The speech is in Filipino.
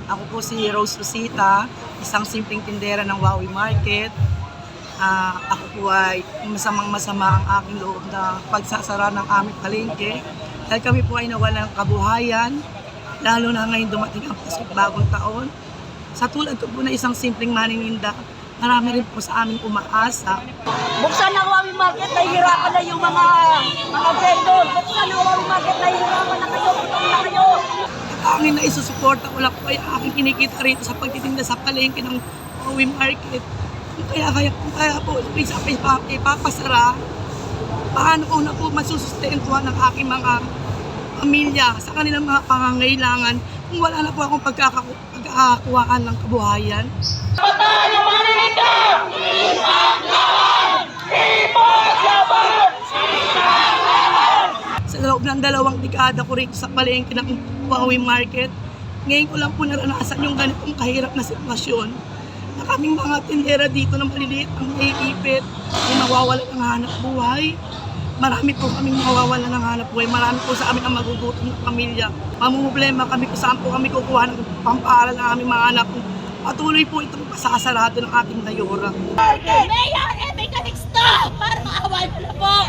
Ako po si Rose Rosita, isang simpleng tindera ng Wawi Market. Ako po ay masamang-masama ang aking loob na pagsasara ng aming palengke. Dahil kami po ay nawalan ng kabuhayan, lalo na ngayon dumating ang Pasko't Bagong Taon. Sa tulad ko po na isang simpleng manininda, marami rin po sa aming umaasa. Buksan ang Wawi Market, nahihirapan na yung mga vendor. Buksan ang Wawi Market, nahihirapan na kayo, gutom na kayo. Ang na isusuporta ko lang po ay aking kinikita rito sa pagtitinda sa palengke ng Wawi Market. Kaya po, ipapasara, paano ko na po masusustentuhan ng aking mga pamilya sa kanilang mga pangangailangan kung wala na po akong pagkakakuhaan ng kabuhayan. Sa loob ng 2 dekada ko rito sa palengke ng Wawi Market, ngayon ko lang po naranasan yung ganitong kahirap na sitwasyon na kaming mga tindera dito na maliliit ang naiipit, ay mawawala ng hanap buhay. Marami po kaming mawawala ng hanap buhay. Marami po sa amin ang magugutom na pamilya. Mamumblema kami kung saan po kami kukuha ng pampaaral ng aming mga anak. Patuloy po itong pasasarado ng ating dayora. Mayor, Emmy Calixto, para maawa niyo na po.